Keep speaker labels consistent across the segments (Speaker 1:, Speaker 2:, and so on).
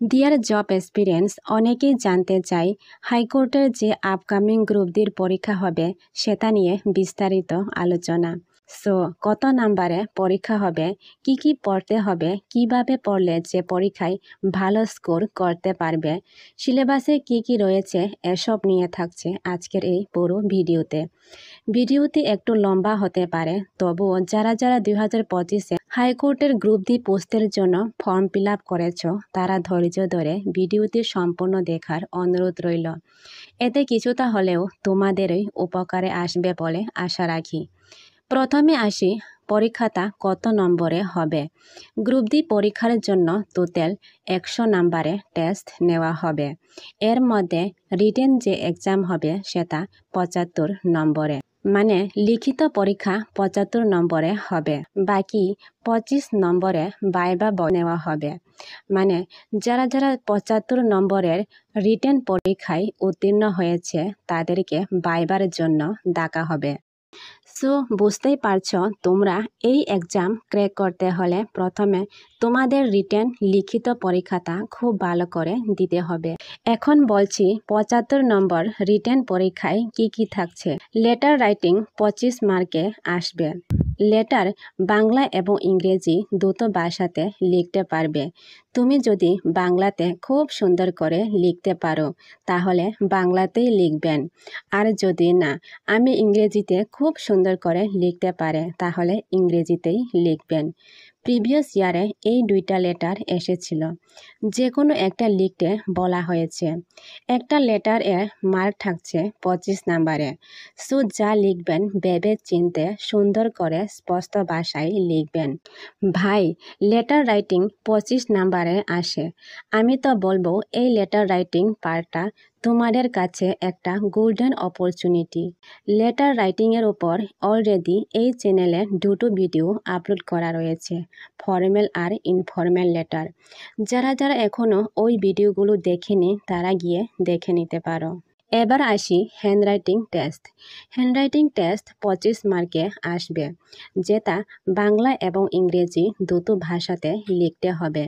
Speaker 1: Deer job experience অনেকেই জানতে চায় হাইকোর্টের যে আপকামিং গ্রুপ ডির পরীক্ষা হবে সেটা নিয়ে বিস্তারিত আলোচনা। সো কত নাম্বারে পরীক্ষা হবে, কি পড়তে হবে, কিভাবে পড়লে যে পরীক্ষায় ভালো স্কোর করতে পারবে, সিলেবাসে কি রয়েছে, এসব নিয়ে থাকছে আজকের এই পুরো ভিডিওতে একটু লম্বা হতে পারে, তবুও যারা 2025-এ হাইকোর্টের গ্রুপ ডি পোস্টের জন্য ফর্ম ফিল আপ করেছ তারা ধৈর্য ধরে ভিডিওটি সম্পূর্ণ দেখার অনুরোধ রইল। এতে কিছুটা হলেও তোমাদেরই উপকারে আসবে বলে আশা রাখি। প্রথমে আসি, পরীক্ষাটা কত নম্বরে হবে। গ্রুপ ডি পরীক্ষার জন্য টোটাল 100 নাম্বারে টেস্ট নেওয়া হবে। এর মধ্যে রিটেন যে এক্সাম হবে সেটা 75 নম্বরে, মানে লিখিত পরীক্ষা 75 নম্বরে হবে। বাকি 25 নম্বরে ভাইভা নেওয়া হবে। মানে যারা 75 নম্বরের রিটেন পরীক্ষায় উত্তীর্ণ হয়েছে তাদেরকে ভাইবার জন্য ডাকা হবে। সো বুঝতেই পারছো, তোমরা এই এক্সাম ক্র্যাক করতে হলে প্রথমে তোমাদের রিটেন লিখিত পরীক্ষাটা খুব ভালো করে দিতে হবে। এখন বলছি 75 নম্বর রিটেন পরীক্ষায় কি থাকছে। লেটার রাইটিং 25 মার্কে আসবে। লেটার বাংলা এবং ইংরেজি দুটো ভাষাতে লিখতে পারবে। তুমি যদি বাংলাতে খুব সুন্দর করে লিখতে পারো তাহলে বাংলাতেই লিখবেন, আর যদি না আমি ইংরেজিতে খুব সুন্দর করে লিখতে পারে তাহলে ইংরেজিতেই লিখবেন। প্রিভিয়াস ইয়ারে এই দুইটা লেটার এসেছিল, যে কোনো একটা লিখতে বলা হয়েছে। একটা লেটার এর মার্ক থাকছে 25 নাম্বারে। সো যা লিখবেন ভেবে চিনতে সুন্দর করে স্পষ্ট ভাষায় লিখবেন। ভাই, লেটার রাইটিং 25 নাম্বারে আসে। আমি তো বলবো এই লেটার রাইটিং পার্টটা তোমাদের কাছে একটা গোল্ডেন অপরচুনিটি। লেটার রাইটিংয়ের উপর অলরেডি এই চ্যানেলে দুটো ভিডিও আপলোড করা রয়েছে, ফর্মাল আর ইনফর্মাল লেটার। যারা এখনও ওই ভিডিওগুলো দেখেনি তারা গিয়ে দেখে নিতে পারো। এবার আসি হ্যান্ডরাইটিং টেস্ট। হ্যান্ডরাইটিং টেস্ট 25 মার্কে আসবে, যেটা বাংলা এবং ইংরেজি দুটো ভাষাতে লিখতে হবে।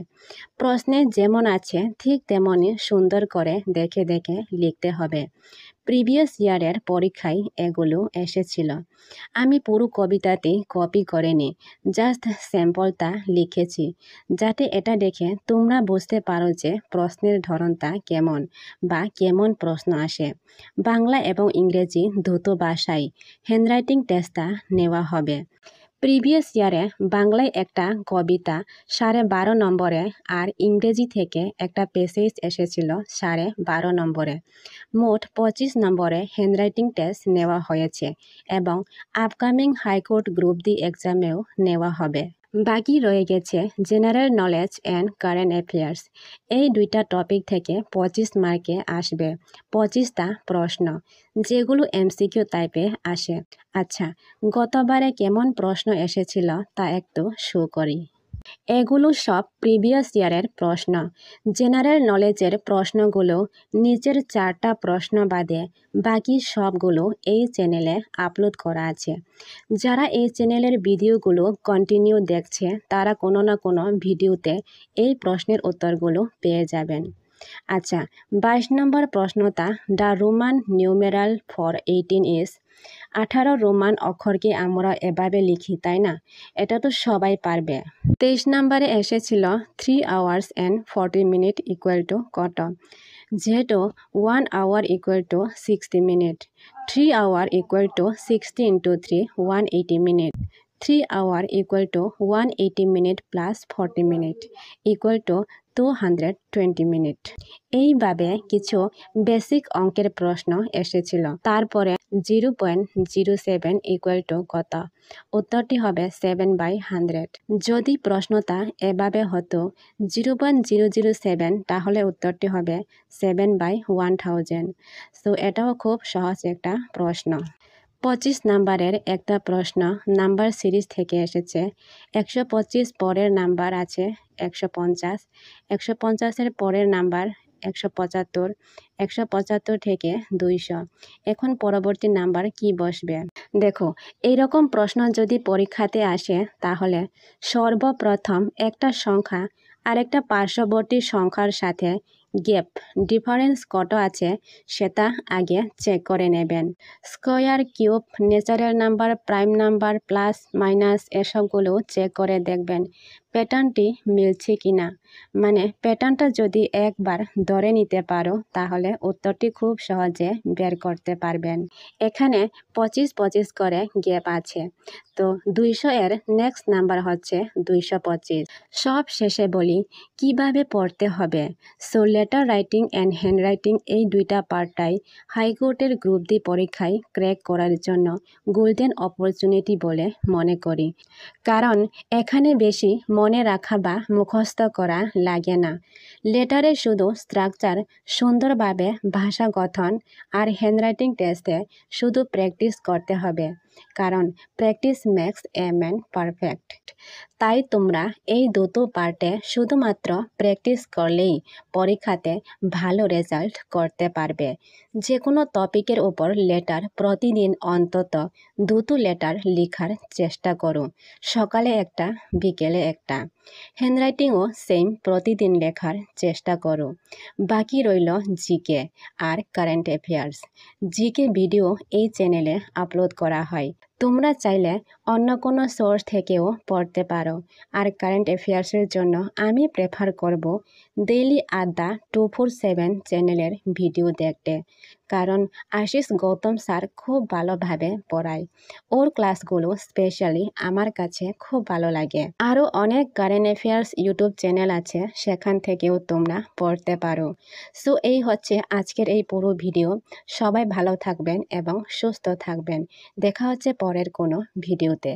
Speaker 1: প্রশ্নে যেমন আছে ঠিক তেমনই সুন্দর করে দেখে লিখতে হবে। প্রিভিয়াস ইয়ারের পরীক্ষায় এগুলো এসেছিল। আমি পুরো কবিতাতে কপি করিনি, জাস্ট স্যাম্পলটা লিখেছি, যাতে এটা দেখে তোমরা বুঝতে পারো যে প্রশ্নের ধরনটা কেমন বা কেমন প্রশ্ন আসে। বাংলা এবং ইংরেজি দুটো ভাষায় হ্যান্ডরাইটিং টেস্টটা নেওয়া হবে। প্রিভিয়াস ইয়ারে বাংলায় একটা কবিতা 12.5 নম্বরে আর ইংরেজি থেকে একটা প্যাসেজ এসেছিল 12.5 নম্বরে। মোট 25 নম্বরে হ্যান্ডরাইটিং টেস্ট নেওয়া হয়েছে এবং আপকামিং হাইকোর্ট গ্রুপ ডি এক্সামেও নেওয়া হবে। বাকি রয়ে গেছে general knowledge and current affairs. এই দুইটা টপিক থেকে 25 মার্কে আসবে 25টা প্রশ্ন, যেগুলো এমসিকিউ টাইপে আসে। আচ্ছা, গতবারে কেমন প্রশ্ন এসেছিল তা একটু শো করি। এগুলো সব প্রিভিয়াস ইয়ারের প্রশ্ন। জেনারেল নলেজের প্রশ্নগুলো নিচের 4টা প্রশ্ন বাদে বাকি সবগুলো এই চ্যানেলে আপলোড করা আছে। যারা এই চ্যানেলের ভিডিওগুলো কন্টিনিউ দেখছে তারা কোনো না কোনো ভিডিওতে এই প্রশ্নের উত্তরগুলো পেয়ে যাবেন। আচ্ছা, 22 নম্বর প্রশ্নটা, the Roman numeral for 18 is. 18 Roman অক্ষরকে আমরা এভাবে লিখি, তাই না? এটা তো সবাই পারবে। 23 নম্বরে এসেছিল 3 hours and 40 minutes equal to কত। যেহেতু 1 hour equal to 60 minute, 3 hour equal to 60 into 3 180 minute. 3 hour equal to 180 minute plus 40 minute equal to 220 minute. এইভাবে কিছু বেসিক অঙ্কের প্রশ্ন এসেছিল। তারপরে 0.07 ইকুয়াল টু কত, উত্তরটি হবে 7/100। যদি প্রশ্নটা এভাবে হতো 0.007 তাহলে উত্তরটি হবে 7/1000। সো এটাও খুব সহজ একটা প্রশ্ন। 25 নাম্বারের একটা প্রশ্ন নাম্বার সিরিজ থেকে এসেছে। 125 পরের নাম্বার আছে 150, 150-এর পরের নাম্বার 175, 175 থেকে 200। এখন পরবর্তী নাম্বার কি বসবে? দেখো, এইরকম প্রশ্ন যদি পরীক্ষাতে আসে তাহলে সর্বপ্রথম একটা সংখ্যা আরেকটা পার্শ্ববর্তী সংখ্যার সাথে গ্যাপ ডিফারেন্স কত আছে সেটা আগে চেক করে নেবেন। Square, cube, natural number, prime number, plus minus এসবগুলো চেক করে দেখবেন প্যাটার্নটি মিলছে কিনা। মানে প্যাটার্নটা যদি একবার ধরে নিতে পারো তাহলে উত্তরটি খুব সহজে বের করতে পারবেন। এখানে 25-25 করে গ্যাপ আছে, তো 200 এর নেক্সট নাম্বার হচ্ছে 225। সব শেষে বলি কিভাবে পড়তে হবে। So letter writing and handwriting এই দুইটা পার্টটাই হাইকোর্টের গ্রুপ ডি পরীক্ষায় ক্র্যাক করার জন্য গোল্ডেন অপরচুনিটি বলে মনে করি, কারণ এখানে বেশি মনে রাখা বা মুখস্থ করা লাগে না। লেটারে শুধু স্ট্রাকচার সুন্দরভাবে ভাষা গঠন আর হ্যান্ডরাইটিং টেস্টে শুধু প্র্যাকটিস করতে হবে, কারণ practice makes a man perfect. তাই তোমরা এই দুটো পার্টে শুধুমাত্র প্র্যাকটিস করলেই পরীক্ষাতে ভালো রেজাল্ট করতে পারবে। যে কোনো টপিকের উপর লেটার প্রতিদিন অন্তত 2টো লেটার লেখার চেষ্টা করো, সকালে একটা, বিকেলে একটা। হ্যান্ডরাইটিংও সেম প্রতিদিন লেখার চেষ্টা করো। বাকি রইল জিকে আর কারেন্ট অ্যাফেয়ার্স। জিকে ভিডিও এই চ্যানেলে আপলোড করা হয়, তোমরা চাইলে অন্য কোনো সোর্স থেকেও পড়তে পারো। আর কারেন্ট অ্যাফেয়ার্সের জন্য আমি প্রেফার করব ডেইলি আড্ডা 247 চ্যানেলের ভিডিও দেখতে, কারণ আশিস গৌতম স্যার খুব ভালোভাবে পড়ায়। ওর ক্লাসগুলো স্পেশালি আমার কাছে খুব ভালো লাগে। আরও অনেক কারেন্ট অ্যাফেয়ার্স ইউটিউব চ্যানেল আছে, সেখান থেকেও তোমরা পড়তে পারো। সো এই হচ্ছে আজকের এই পুরো ভিডিও। সবাই ভালো থাকবেন এবং সুস্থ থাকবেন। দেখা হচ্ছে পরের কোনো ভিডিওতে।